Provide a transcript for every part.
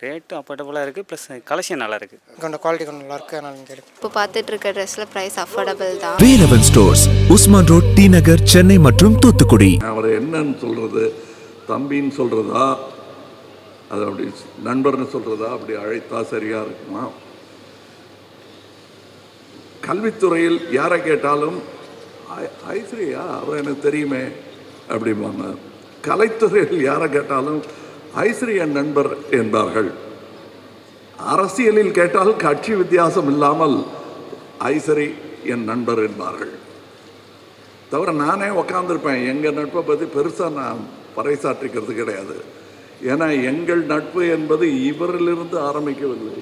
Rate அஃபோர்டபுளாக இருக்குது, plus collection நல்லா இருக்குது. கொஞ்சம் குவாலிட்டி கொஞ்சம் நல்லா இருக்குது. அதனால் நீங்கள் எடுக்கும். இப்போ பார்த்துட்டு இருக்க ட்ரெஸ்ஸில் ப்ரைஸ் அஃபோர்டபுள் தான். Velavan stores, Usman road, T Nagar, Chennai மற்றும் தூத்துக்குடி. அவர் என்னன்னு சொல்கிறது, தம்பின்னு சொல்கிறதா, அது அப்படி நண்பர்னு சொல்கிறதா, அப்படி அழைத்தா சரியாக இருக்குமா? கல்வித்துறையில் யாரை கேட்டாலும் ஐஸ்வர்யா அவர் எனக்கு தெரியுமே அப்படிம்பாங்க. கலைத்துறையில் யாரை கேட்டாலும் ஐஸ்வர்யன் நண்பர் என்பார்கள். அரசியலில் கேட்டால் கட்சி வித்தியாசம் இல்லாமல் ஐஸ்வரி என் நண்பர் என்பார்கள். தவிர நானே உக்காந்துருப்பேன். எங்கள் நட்பை பற்றி பெருசாக நான் பறைசாற்றிக்கிறது கிடையாது. ஏன்னா எங்கள் நட்பு என்பது இவரிலிருந்து ஆரம்பிக்கவில்லை,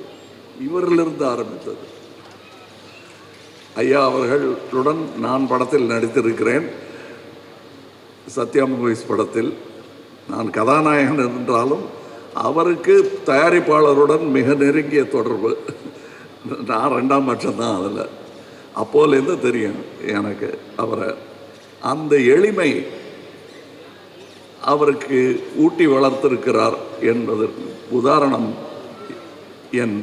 இவரிலிருந்து ஆரம்பித்தது. ஐயா அவர்களுடன் நான் படத்தில் நடித்திருக்கிறேன். சத்யா மூவிஸ் படத்தில் நான் கதாநாயகன் என்றாலும் அவருக்கு தயாரிப்பாளருடன் மிக நெருங்கிய தொடர்பு. நான் 2ஆம் பட்சம்தான் அதில். அப்போலேருந்து தெரியும் எனக்கு அவரை. அந்த எளிமை அவருக்கு ஊட்டி வளர்த்திருக்கிறார் என்பதற்கு உதாரணம் என்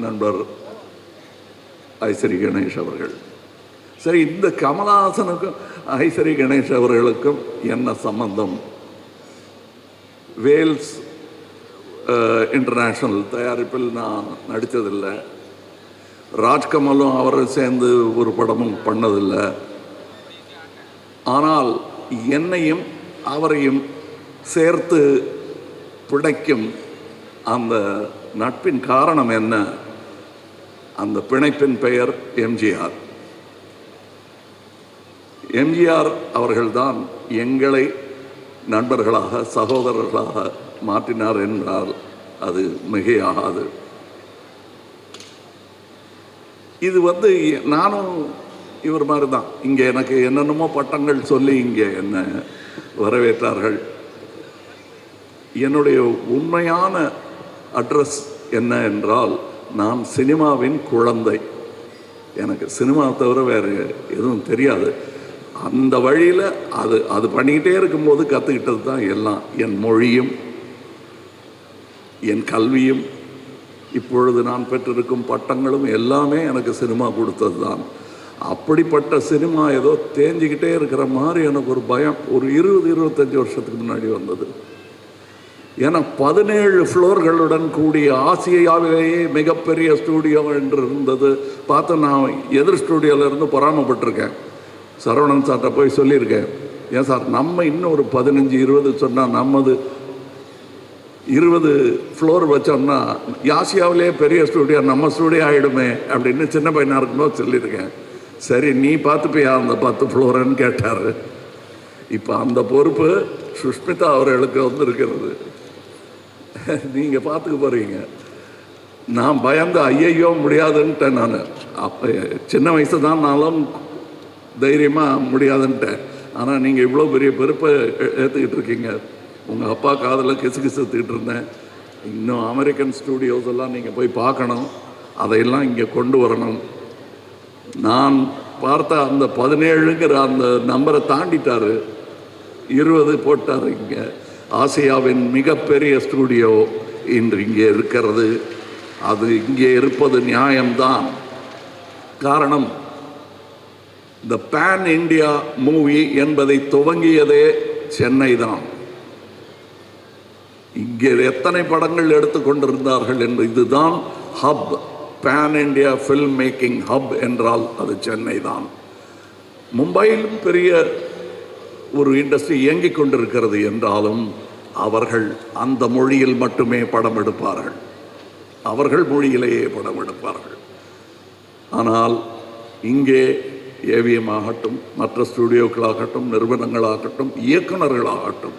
நண்பர் ஐஸ்வரி கணேஷ் அவர்கள். சரி, இந்த கமலஹாசனுக்கும் ஐஸ்வரி கணேஷ் அவர்களுக்கும் என்ன சம்பந்தம்? வேல்ஸ் இன்டர்நேஷ்னல் தயாரிப்பில் நான் நடித்ததில்லை. ராஜ்கமலும் அவரும் சேர்ந்து ஒரு படமும் பண்ணதில்லை. ஆனால் என்னையும் அவரையும் சேர்த்து பிணைக்கும் அந்த நட்பின் காரணம் என்ன? அந்த பிணைப்பின் பெயர் எம்ஜிஆர். எம்ஜிஆர் அவர்கள்தான் எங்களை நண்பர்களாக, சகோதரர்களாக மாற்றினார் என்றால் அது மிகையாகாது. இது நானும் இவர் மாதிரி தான். இங்கே எனக்கு என்னென்னமோ பட்டங்கள் சொல்லி இங்கே என்ன வரவேற்றார்கள். என்னுடைய உண்மையான அட்ரஸ் என்ன என்றால், நான் சினிமாவின் குழந்தை. எனக்கு சினிமா தவிர வேறு எதுவும் தெரியாது. அந்த வழியில் அது பண்ணிக்கிட்டே இருக்கும்போது கற்றுக்கிட்டது தான் எல்லாம். என் மொழியும் என் கல்வியும் இப்பொழுது நான் பெற்றிருக்கும் பட்டங்களும் எல்லாமே எனக்கு சினிமா கொடுத்தது தான். அப்படிப்பட்ட சினிமா ஏதோ தேஞ்சிக்கிட்டே இருக்கிற மாதிரி எனக்கு ஒரு பயம் ஒரு 20-25 வருஷத்துக்கு முன்னாடி வந்தது. ஏன்னா 17 ஃப்ளோர்களுடன் கூடிய ஆசியாவிலேயே மிகப்பெரிய ஸ்டூடியோ என்று இருந்தது பார்த்து நான் எதிர் ஸ்டூடியோவிலேருந்து பொறாமப்பட்டிருக்கேன். சரவணன் சார்கிட்ட போய் சொல்லியிருக்கேன், ஏன் சார் நம்ம இன்னும் ஒரு 15-20 சொன்னால் நம்மது 20 ஃப்ளோர் வச்சோம்னா ஆசியாவிலே பெரிய ஸ்டூடியோ நம்ம ஸ்டூடியோ ஆகிடுமே அப்படின்னு சின்ன பையனாக இருக்கும்போது சொல்லியிருக்கேன். சரி, நீ பார்த்துப்பியா அந்த 10 ஃப்ளோருன்னு கேட்டார். இப்போ அந்த பொறுப்பு சுஷ்மிதா அவர்களுக்கு இருக்கிறது. நீங்கள் பார்த்துக்க போகிறீங்க. நான் பயந்து ஐயையோ முடியாதுன்ட்டேன். நான் அப்போ சின்ன வயசு தான், நானும் தைரியமாக முடியாதுன்ட்டேன். ஆனால் நீங்கள் இவ்வளோ பெரிய பொறுப்பை ஏற்றுக்கிட்டு இருக்கீங்க. உங்கள் அப்பா காதில் கிசுகிசுத்துக்கிட்டு இருந்தேன். இன்னும் அமெரிக்கன் ஸ்டூடியோஸ் எல்லாம் நீங்கள் போய் பார்க்கணும், அதையெல்லாம் இங்கே கொண்டு வரணும். நான் பார்த்த அந்த 17ங்கிற அந்த நம்பரை தாண்டிட்டார், 20 போட்டார். இங்கே ஆசியாவின் மிகப்பெரிய ஸ்டூடியோ இன்று இங்கே இருக்கிறது. அது இங்கே இருப்பது நியாயம்தான். காரணம், த பேன் இண்டியா மூவி என்பதை துவங்கியதே சென்னை தான். இங்கே எத்தனை படங்கள் எடுத்துக்கொண்டிருந்தார்கள் என்று. இதுதான் hub, pan India film making hub என்றால் அது சென்னை தான். மும்பையிலும் பெரிய ஒரு இண்டஸ்ட்ரி இயங்கிக் கொண்டிருக்கிறது என்றாலும் அவர்கள் அந்த மொழியில் மட்டுமே படம் எடுப்பார்கள், அவர்கள் மொழியிலேயே படம் எடுப்பார்கள். ஆனால் இங்கே ஏவிஎம் ஆகட்டும், மற்ற ஸ்டூடியோக்களாகட்டும், நிறுவனங்களாகட்டும், இயக்குநர்களாகட்டும்,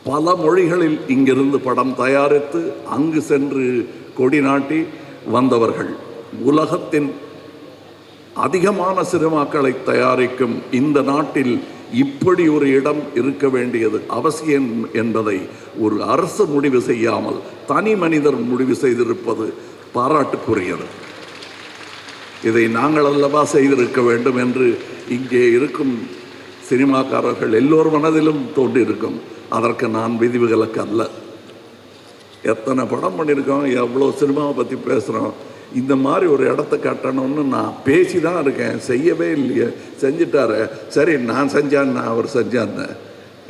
பல மொழிகளில் இங்கிருந்து படம் தயாரித்து அங்கு சென்று கொடி நாட்டி வந்தவர்கள். உலகத்தின் அதிகமான சினிமாக்களை தயாரிக்கும் இந்த நாட்டில் இப்படி ஒரு இடம் இருக்க வேண்டியது அவசியம் என்பதை ஒரு அரசு முடிவு செய்யாமல் தனி மனிதர் முடிவு செய்திருப்பது பாராட்டுக்குரியது. இதை நாங்கள் அல்லவா செய்திருக்க வேண்டும் என்று இங்கே இருக்கும் சினிமாக்காரர்கள் எல்லோர் மனதிலும் தோன்றியிருக்கும். அதற்கு நான் விதிவிலக்கு அல்ல. எத்தனை படம் பண்ணியிருக்கோம், எவ்வளோ சினிமாவை பற்றி பேசுகிறோம். இந்த மாதிரி ஒரு இடத்த கட்டணும்னு நான் பேசி தான் இருக்கேன், செய்யவே இல்லையே. செஞ்சிட்டாரு, சரி நான் செஞ்சான்னு அவர் செஞ்சான்னு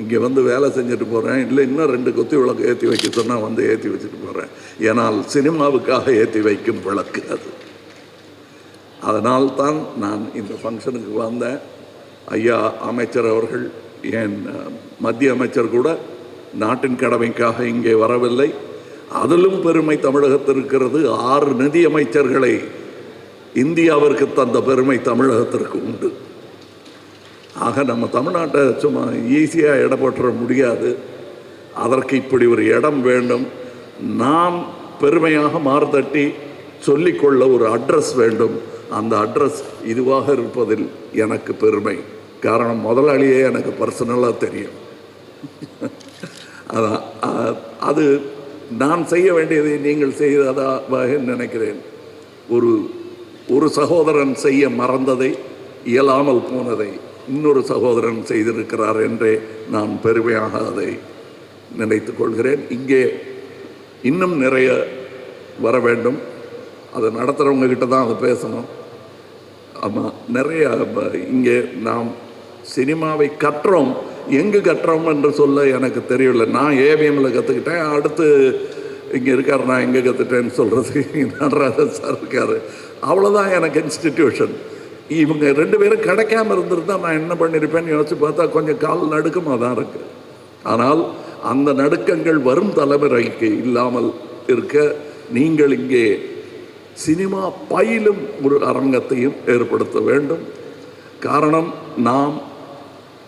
இங்கே வந்து வேலை செஞ்சுட்டு போகிறேன். இல்லை இன்னும் 2 கொத்தி விளக்கு ஏற்றி வைக்க சொன்னால் வந்து ஏற்றி வச்சுட்டு போகிறேன். ஏன்னால் சினிமாவுக்காக ஏற்றி வைக்கும் விளக்கு அது. அதனால்தான் நான் இந்த ஃபங்க்ஷனுக்கு வந்தேன். ஐயா அமைச்சர் அவர்கள், என் மத்திய அமைச்சர் கூட நாட்டின் கடமைக்காக இங்கே வரவில்லை. அதிலும் பெருமை தமிழகத்தில் இருக்கிறது. 6 நிதி அமைச்சர்களை இந்தியாவிற்கு தந்த பெருமை தமிழகத்திற்கு உண்டு. ஆக நம்ம தமிழ்நாட்டை சும்மா ஈஸியாக இடம் போட்டுற முடியாது. அதற்கு இப்படி ஒரு இடம் வேண்டும். நாம் பெருமையாக மார்தட்டி சொல்லிக்கொள்ள ஒரு அட்ரஸ் வேண்டும். அந்த அட்ரஸ் இதுவாக இருப்பதில் எனக்கு பெருமை. காரணம், முதலாளியே எனக்கு பர்சனலாக தெரியும். அதான் அது நான் செய்ய வேண்டியதை நீங்கள் செய்ததாக நினைக்கிறேன். ஒரு சகோதரன் செய்ய மறந்ததை, இயலாமல் போனதை இன்னொரு சகோதரன் செய்திருக்கிறார் என்றே நான் பெருமையாக அதை நினைத்து கொள்கிறேன். இங்கே இன்னும் நிறைய வர வேண்டும். அதை நடத்துகிறவங்க கிட்ட தான் அதை பேசணும். ஆமாம், நிறைய இங்கே நாம் சினிமாவை கற்றோம். எங்கு கற்றோம் என்று சொல்ல எனக்கு தெரியவில்லை. நான் ஏவிஎம்மில் கற்றுக்கிட்டேன். அடுத்து இங்கே இருக்கார், நான் எங்கே கற்றுட்டேன்னு சொல்கிறது நடராஜன் சார் இருக்கார். அவ்வளோதான் எனக்கு இன்ஸ்டிடியூஷன். இவங்க 2 பேரும் கிடைக்காம இருந்திருந்தால் நான் என்ன பண்ணியிருப்பேன்னு யோசிச்சு பார்த்தா கொஞ்சம் கால் நடுக்கமாக தான் இருக்குது. ஆனால் அந்த நடுக்கங்கள் வரும் தலைமுறைக்கு இல்லாமல் இருக்க நீங்கள் இங்கே சினிமா பயிலும் ஒரு அரங்கத்தையும் ஏற்படுத்த வேண்டும். காரணம், நாம்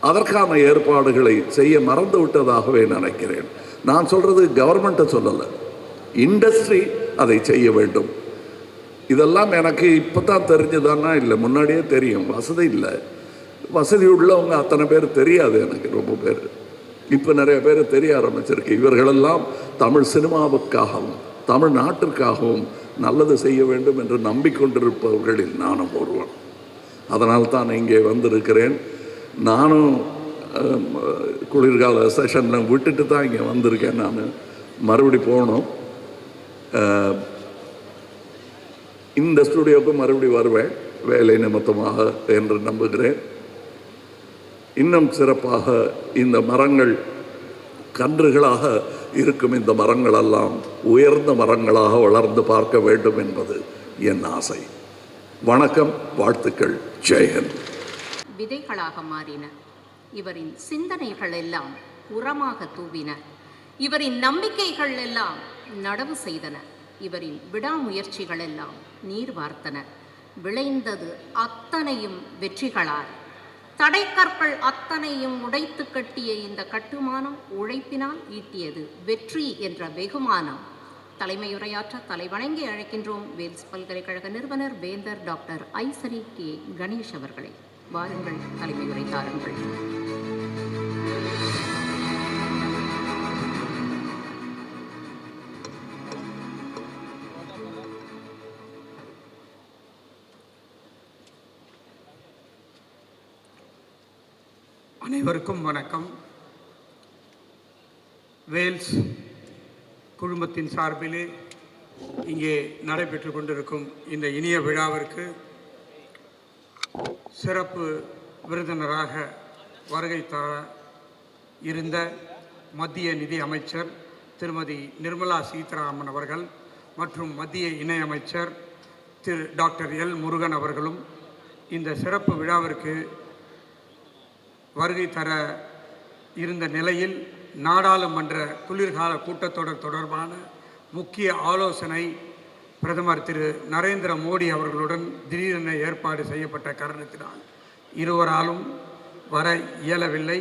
அதற்கான ஏற்பாடுகளை செய்ய மறந்து விட்டதாகவே நினைக்கிறேன். நான் சொல்கிறது கவர்மெண்ட்டை சொல்லலை, இண்டஸ்ட்ரி அதை செய்ய வேண்டும். இதெல்லாம் எனக்கு இப்போ தான் தெரிஞ்சதானா இல்லை, முன்னாடியே தெரியும். வசதி இல்லை, வசதி உள்ளவங்க அத்தனை பேர் தெரியாது எனக்கு. ரொம்ப பேர் இப்போ நிறைய பேர் தெரிய ஆரம்பிச்சிருக்கு. இவர்களெல்லாம் தமிழ் சினிமாவுக்காகவும் தமிழ்நாட்டிற்காகவும் நல்லது செய்ய வேண்டும் என்று நம்பிக்கொண்டிருப்பவர்களில் நானும் ஒருவன். அதனால் தான் இங்கே வந்திருக்கிறேன். நானும் குளிர்கால செஷனில் விட்டுட்டு தான் இங்கே வந்திருக்கேன். நான் மறுபடி போகணும். இந்த ஸ்டுடியோவுக்கு மறுபடி வருவேன் வேலை நிமித்தமாக என்று நம்புகிறேன். இன்னும் சிறப்பாக இந்த மரங்கள் கன்றுகளாக இருக்கும். இந்த மரங்களெல்லாம் உயர்ந்த மரங்களாக வளர்ந்து பார்க்க வேண்டும் என்பது என் ஆசை. வணக்கம், வாழ்த்துக்கள், ஜெயஹிந்த். விதைகளாக மாறின. இவரின் சிந்தனைகள் எல்லாம் உரமாக தூவின. இவரின் நம்பிக்கைகள் எல்லாம் நடவு செய்தன. இவரின் விடாமுயற்சிகள் எல்லாம் நீர் வார்த்தன. விளைந்தது அத்தனையும் வெற்றிகளால். தடைக்கற்கள் அத்தனையும் உடைத்து கட்டிய இந்த கட்டுமானம் உழைப்பினால் ஈட்டியது வெற்றி என்ற வெகுமானம். தலைமையுரையாற்ற தலைவணங்கி அழைக்கின்றோம் வேல்ஸ் பல்கலைக்கழக நிறுவனர் வேந்தர் டாக்டர் ஐசரி கே கணேஷ் அவர்களை. வாருங்கள், தலைமையுரை தாருங்கள். அனைவருக்கும் வணக்கம். வேல்ஸ் குழுமத்தின் சார்பிலே இங்கே நடைபெற்று கொண்டிருக்கும் இந்த இனிய விழாவிற்கு சிறப்பு விருந்தினராக வருகை தர இருந்த மத்திய நிதி அமைச்சர் திருமதி நிர்மலா சீதாராமன் அவர்கள் மற்றும் மத்திய இணையமைச்சர் திரு டாக்டர் எல் முருகன் அவர்களும் இந்த சிறப்பு விழாவிற்கு வருகை தர இருந்த நிலையில் நாடாளுமன்ற குளிர்கால கூட்டத்தொடர் தொடர்பான முக்கிய ஆலோசனை பிரதமர் திரு நரேந்திர மோடி அவர்களுடன் திடீரென ஏற்பாடு செய்யப்பட்ட காரணத்தினால் இருவராலும் வர இயலவில்லை.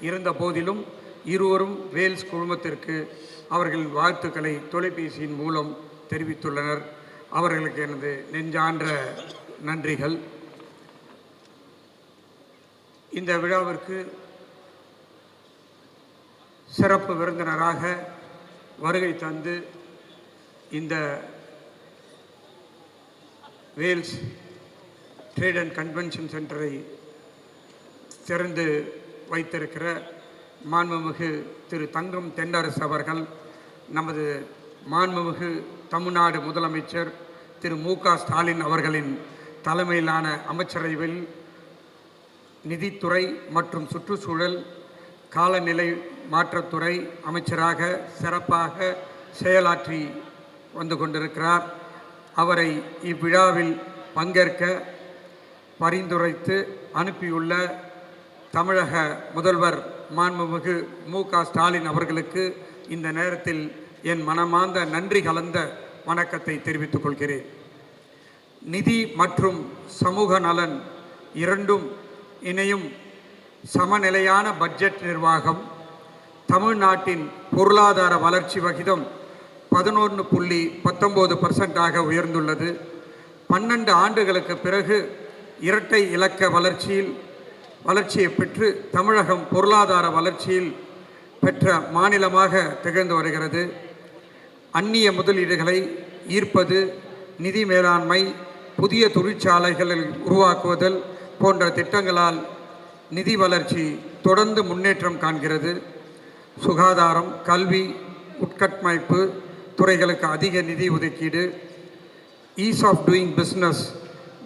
இருந்த போதிலும் இருவரும் வேல்ஸ் குழுமத்திற்கு அவர்களின் வாழ்த்துக்களை தொலைபேசியின் மூலம் தெரிவித்துள்ளனர். அவர்களுக்கு எனது நெஞ்சான்ற நன்றிகள். இந்த விழாவிற்கு சிறப்பு விருந்தினராக வருகை தந்து இந்த வேல்ஸ் ட்ரேட் அண்ட் கன்வென்ஷன் சென்டரை திறந்து வைத்திருக்கிற மாண்புமிகு திரு தங்கம் தென்னரசு அவர்கள், நமது மாண்புமிகு தமிழ்நாடு முதலமைச்சர் திரு மு.க. ஸ்டாலின் அவர்களின் தலைமையிலான அமைச்சரவையில் நிதித்துறை மற்றும் சுற்றுச்சூழல் காலநிலை மாற்றத்துறை அமைச்சராக சிறப்பாக செயலாற்றி வந்து கொண்டிருக்கிறார். அவரை இவ்விழாவில் பங்கேற்க பரிந்துரைத்து அனுப்பியுள்ள தமிழக முதல்வர் மாண்புமிகு மு.க. ஸ்டாலின் அவர்களுக்கு இந்த நேரத்தில் என் மனமார்ந்த நன்றி கலந்த வணக்கத்தை தெரிவித்துக் கொள்கிறேன். நிதி மற்றும் சமூக நலன் இரண்டும் இணையும் சமநிலையான பட்ஜெட் நிர்வாகம் தமிழ்நாட்டின் பொருளாதார வளர்ச்சி விகிதம் 11.19% உயர்ந்துள்ளது. 12 ஆண்டுகளுக்கு பிறகு இரட்டை இலக்க வளர்ச்சியை பெற்று தமிழகம் பொருளாதார வளர்ச்சியில் பெற்ற மாநிலமாக திகழ்ந்து வருகிறது. அந்நிய முதலீடுகளை ஈர்ப்பது, நிதி மேலாண்மை, புதிய தொழிற்சாலைகளை உருவாக்குவதல் போன்ற திட்டங்களால் நிதி வளர்ச்சி தொடர்ந்து முன்னேற்றம் காண்கிறது. சுகாதாரம், கல்வி, உட்கட்டமைப்பு துறைகளுக்கு அதிக நிதி ஒதுக்கீடு, ease of doing business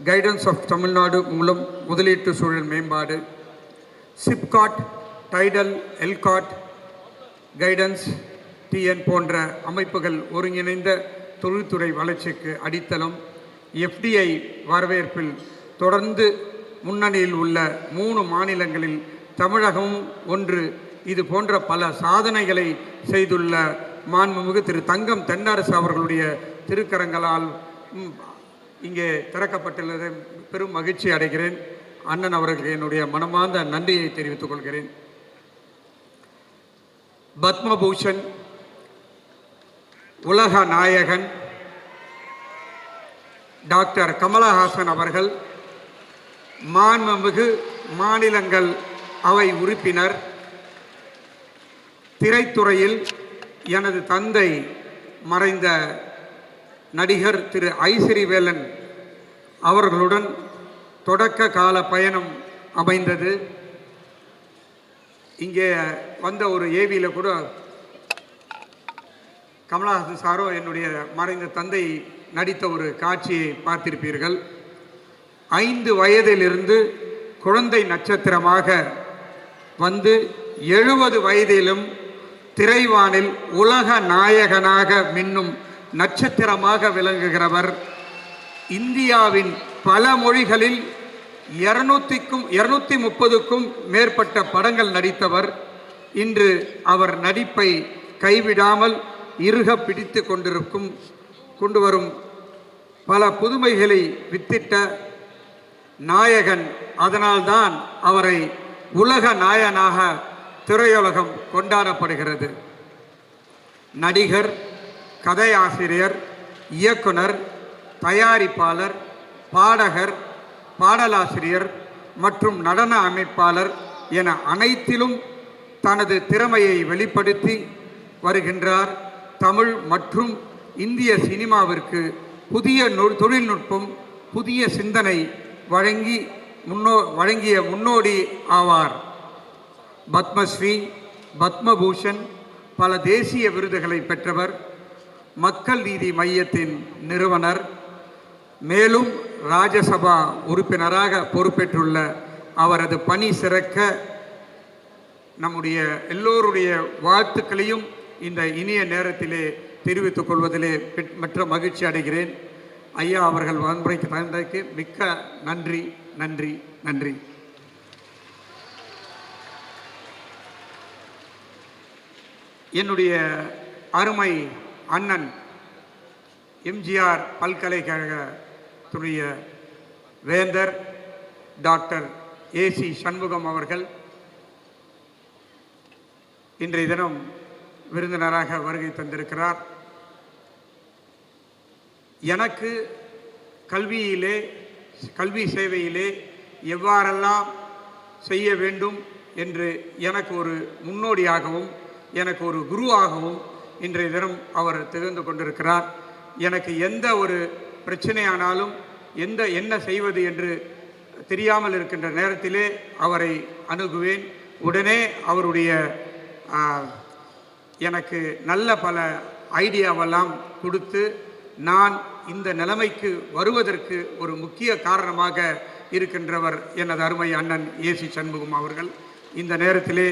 guidance of Tamil Nadu மூலம் முதலீட்டு சூழல் மேம்பாடு, சிப்காட், டைடல், எல்காட் கைடன்ஸ் டிஎன் போன்ற அமைப்புகள் ஒருங்கிணைந்த தொழில்துறை வளர்ச்சிக்கு அடித்தளம். எஃப்டிஐ வரவேற்பில் தொடர்ந்து முன்னணியில் உள்ள 3 மாநிலங்களில் தமிழகமும் ஒன்று. இது போன்ற பல சாதனைகளை செய்துள்ள மாண்புமிகு திரு தங்கம் தென்னரசு அவர்களுடைய திருக்கரங்களால் இங்கே திறக்கப்பட்டுள்ளது பெரும் மகிழ்ச்சி அடைகிறேன். அண்ணன் அவர்களுக்கு என்னுடைய மனமார்ந்த நன்றியை தெரிவித்துக் கொள்கிறேன். பத்மபூஷன், உலக நாயகன் டாக்டர் கமலஹாசன் அவர்கள், மாண்புமிகு மாநிலங்கள் அவை உறுப்பினர், திரைத்துறையில் எனது தந்தை மறைந்த நடிகர் திரு ஐஸ்வரிவேலன் அவர்களுடன் தொடக்க கால பயணம் அமைந்தது. இங்கே வந்த ஒரு ஏவியில் கூட கமலஹாசன் சாரோ என்னுடைய மறைந்த தந்தை நடித்த ஒரு காட்சியை பார்த்திருப்பீர்கள். 5 வயதிலிருந்து குழந்தை நட்சத்திரமாக வந்து 70 வயதிலும் திரைவானில் உலக நாயகனாக மின்னும் நட்சத்திரமாக விளங்குகிறவர். இந்தியாவின் பல மொழிகளில் 230க்கும் மேற்பட்ட படங்கள் நடித்தவர். இன்று அவர் நடிப்பை கைவிடாமல் இறுக பிடித்து கொண்டு வரும் பல புதுமைகளை வித்திட்ட நாயகன். அதனால்தான் அவரை உலக நாயகனாக திரையுலகம் கொண்டாடப்படுகிறது. நடிகர், கதையாசிரியர், இயக்குனர், தயாரிப்பாளர், பாடகர், பாடலாசிரியர் மற்றும் நடன அமைப்பாளர் என அனைத்திலும் தனது திறமையை வெளிப்படுத்தி வருகின்றார். தமிழ் மற்றும் இந்திய சினிமாவிற்கு புதிய தொழில்நுட்பம், புதிய சிந்தனை வழங்கிய முன்னோடி ஆவார். பத்மஸ்ரீ, பத்மபூஷன், பல தேசிய விருதுகளை பெற்றவர். மக்கள் நீதி மையத்தின் நிறுவனர். மேலும் ராஜ்யசபா உறுப்பினராக பொறுப்பேற்றுள்ள அவரது பணி சிறக்க நம்முடைய எல்லோருடைய வாழ்த்துக்களையும் இந்த இனிய நேரத்திலே தெரிவித்துக் கொள்வதிலே மற்ற மகிழ்ச்சி அடைகிறேன். ஐயா அவர்கள் வன்முறைக்கு தந்ததற்கு மிக்க நன்றி நன்றி நன்றி. என்னுடைய அருமை அண்ணன் எம்ஜிஆர் பல்கலைக்கழகத்துடைய வேந்தர் டாக்டர் ஏசி சண்முகம் அவர்கள் இன்றைய தினம் விருந்தினராக வருகை தந்திருக்கிறார். எனக்கு கல்வி சேவையிலே எவ்வாறெல்லாம் செய்ய வேண்டும் என்று எனக்கு ஒரு முன்னோடியாகவும் எனக்கு ஒரு குருவாகவும் இன்றைய தினம் அவர் திகழ்ந்து கொண்டிருக்கிறார். எனக்கு எந்த ஒரு பிரச்சனையானாலும் என்ன செய்வது என்று தெரியாமல் இருக்கின்ற நேரத்திலே அவரை அணுகுவேன். உடனே அவருடைய எனக்கு நல்ல பல ஐடியாவெல்லாம் கொடுத்து நான் இந்த நிலைமைக்கு வருவதற்கு ஒரு முக்கிய காரணமாக இருக்கின்றவர் எனது அருமை அண்ணன் ஏசி சண்முகம் அவர்கள். இந்த நேரத்திலே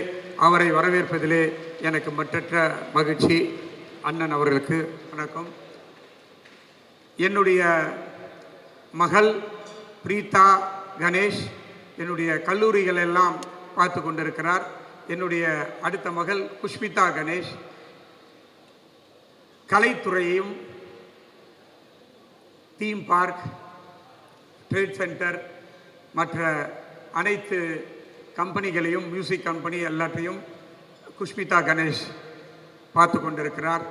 அவரை வரவேற்பதிலே எனக்கு மற்றற்ற மகிழ்ச்சி. அண்ணன் அவர்களுக்கு வணக்கம். என்னுடைய மகள் பிரீதா கணேஷ் என்னுடைய கல்லூரிகள் எல்லாம் பார்த்து கொண்டிருக்கிறார். என்னுடைய அடுத்த மகள் குஷ்மிதா கணேஷ் கலைத்துறையையும் தீம் பார்க், ட்ரேட் சென்டர், மற்ற அனைத்து கம்பெனிகளையும், மியூசிக் கம்பெனி எல்லாத்தையும் குஷ்மிதா கணேஷ் பார்த்து கொண்டிருக்கிறார்.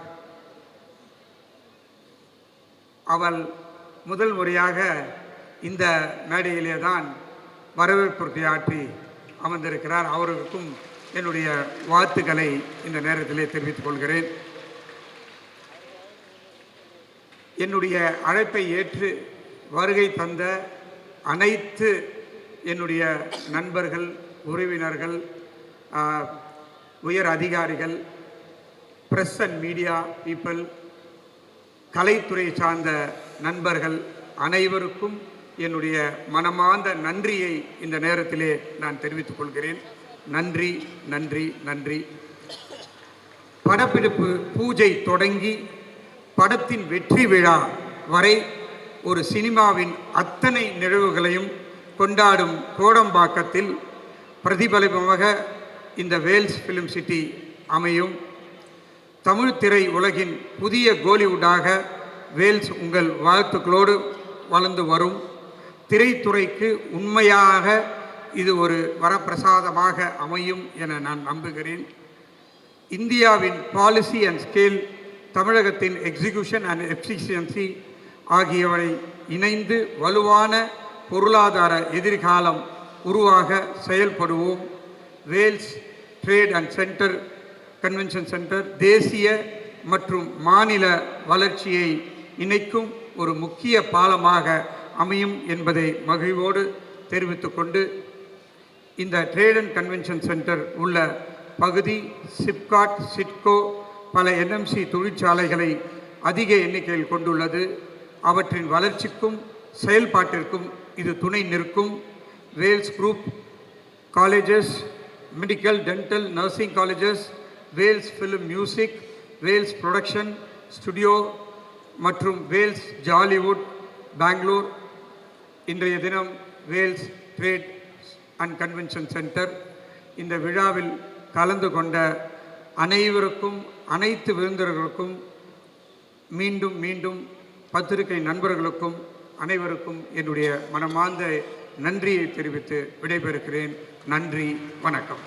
அவள் முதல் முறையாக இந்த மேடையிலே தான் வரவேற்புரை ஆற்றி அமர்ந்திருக்கிறார். அவர்களுக்கும் என்னுடைய வாழ்த்துக்களை இந்த நேரத்திலே தெரிவித்துக் கொள்கிறேன். என்னுடைய அழைப்பை ஏற்று வருகை தந்த அனைத்து என்னுடைய நண்பர்கள், உறவினர்கள், உயர் அதிகாரிகள், பிரஸ் அண்ட் மீடியா பீப்பிள், கலைத்துறை சார்ந்த நண்பர்கள் அனைவருக்கும் என்னுடைய மனமார்ந்த நன்றியை இந்த நேரத்திலே நான் தெரிவித்துக் கொள்கிறேன். நன்றி, நன்றி, நன்றி. படப்பிடிப்பு பூஜை தொடங்கி படத்தின் வெற்றி விழா வரை ஒரு சினிமாவின் அத்தனை நிகழ்வுகளையும் கொண்டாடும் கோடம்பாக்கத்தில் பிரதிபலிப்பமாக இந்த வேல்ஸ் ஃபிலிம் சிட்டி அமையும். தமிழ் திரை உலகின் புதிய கோலிவுட்டாக வேல்ஸ் உங்கள் வாழ்த்துக்களோடு வளர்ந்து வரும். திரைத்துறைக்கு உண்மையாக இது ஒரு வரப்பிரசாதமாக அமையும் என நான் நம்புகிறேன். இந்தியாவின் பாலிசி அண்ட் ஸ்கேல், தமிழகத்தின் எக்ஸிகியூஷன் அண்ட் எஃபிஷியன்சி ஆகியவை இணைந்து வலுவான பொருளாதார எதிர்காலம் உருவாக செயல்படுவோம். Vels trade and centre convention centre தேசிய மற்றும் மாநில வளர்ச்சியை இணைக்கும் ஒரு முக்கிய பாலமாக அமையும் என்பதை மகிழ்வோடு தெரிவித்துக்கொண்டு, இந்த ட்ரேட் அண்ட் கன்வென்ஷன் சென்டர் உள்ள பகுதி சிப்காட், சிட்கோ, பல என்எம்சி தொழிற்சாலைகளை அதிக எண்ணிக்கையில் கொண்டுள்ளது. அவற்றின் வளர்ச்சிக்கும் செயல்பாட்டிற்கும் இது துணை நிற்கும். Vels group colleges, medical, dental, nursing colleges, Vels film music, Vels production studio மற்றும் வேல்ஸ் ஜாலிவுட் பெங்களூர், இன்றைய தினம் Vels trade and convention centre. இந்த விழாவில் கலந்து கொண்ட அனைவருக்கும், அனைத்து விருந்தினர்களுக்கும், மீண்டும் மீண்டும் பத்திரிகை நண்பர்களுக்கும் அனைவருக்கும் என்னுடைய மனமார்ந்த நன்றியை தெரிவித்து விடைபெறுகிறேன். நன்றி, வணக்கம்.